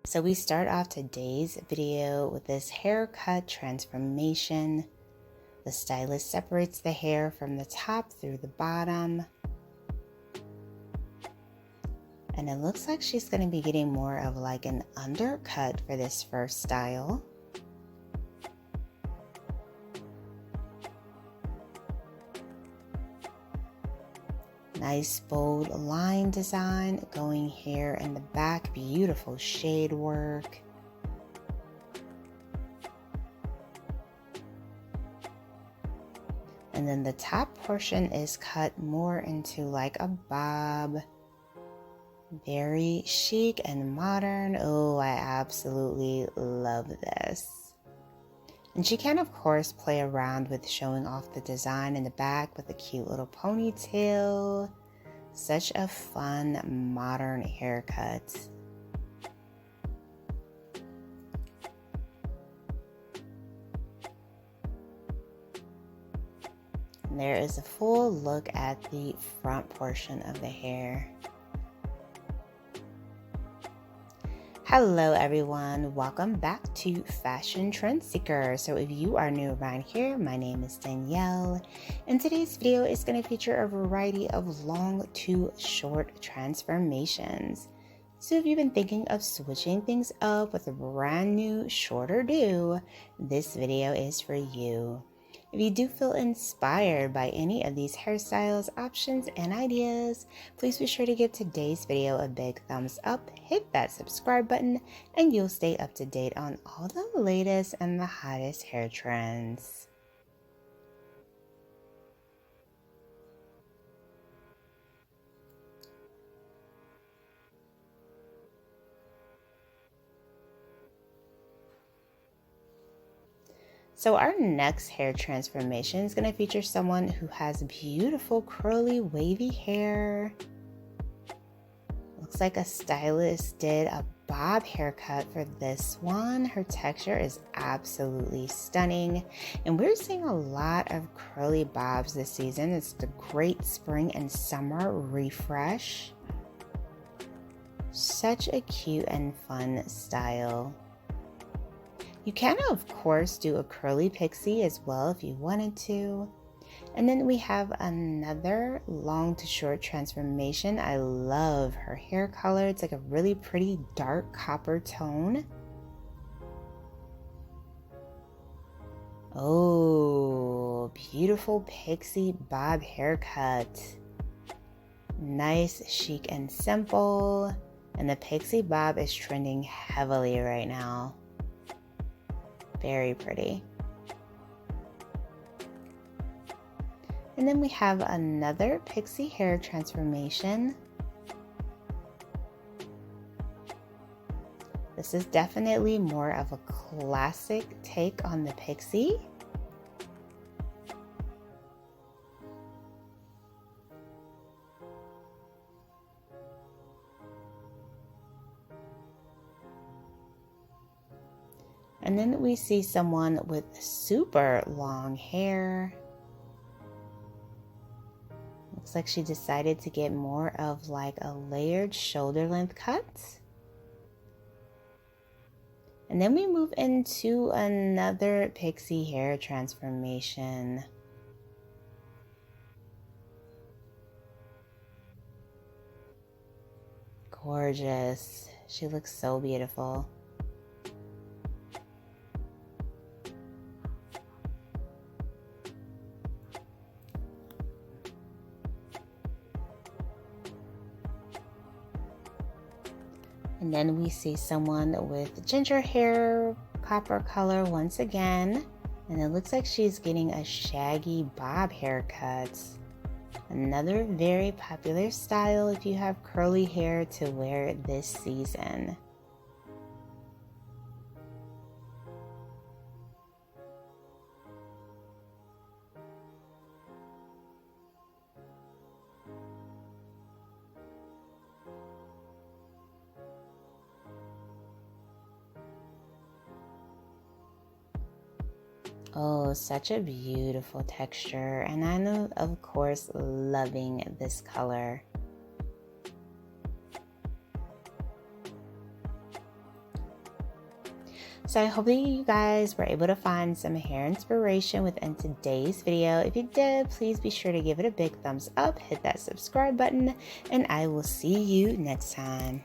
So we start off today's video with this haircut transformation. The stylist separates the hair from the top through the bottom. And it looks like she's going to be getting more of like an undercut for this first style. Nice bold line design going here in the back, beautiful shade work. And then the top portion is cut more into like a bob. Very chic and modern. Oh, I absolutely love this. And she can, of course, play around with showing off the design in the back with a cute little ponytail. Such a fun, modern haircut. And there is a full look at the front portion of the hair. Hello everyone, welcome back to Fashion Trend Seeker. So if you are new around here, my name is Danielle, and today's video is going to feature a variety of long to short transformations. So if you've been thinking of switching things up with a brand new shorter do, this video is for you. If you do feel inspired by any of these hairstyles, options, and ideas, please be sure to give today's video a big thumbs up, hit that subscribe button, and you'll stay up to date on all the latest and the hottest hair trends. So our next hair transformation is going to feature someone who has beautiful curly wavy hair. Looks like a stylist did a bob haircut for this one. Her texture is absolutely stunning, and we're seeing a lot of curly bobs this season. It's the great spring and summer refresh. Such a cute and fun style. You can, of course, do a curly pixie as well if you wanted to. And then we have another long to short transformation. I love her hair color. It's like a really pretty dark copper tone. Oh, beautiful pixie bob haircut. Nice, chic, and simple. And the pixie bob is trending heavily right now. Very pretty. And then we have another pixie hair transformation. This is definitely more of a classic take on the pixie. And then we see someone with super long hair. Looks like she decided to get more of like a layered shoulder length cut. And then we move into another pixie hair transformation. Gorgeous. She looks so beautiful. And then we see someone with ginger hair, copper color once again. And it looks like she's getting a shaggy bob haircut. Another very popular style if you have curly hair to wear this season. Oh, such a beautiful texture, and I'm of course loving this color. So I hope that you guys were able to find some hair inspiration within today's video. If you did, please be sure to give it a big thumbs up, hit that subscribe button, and I will see you next time.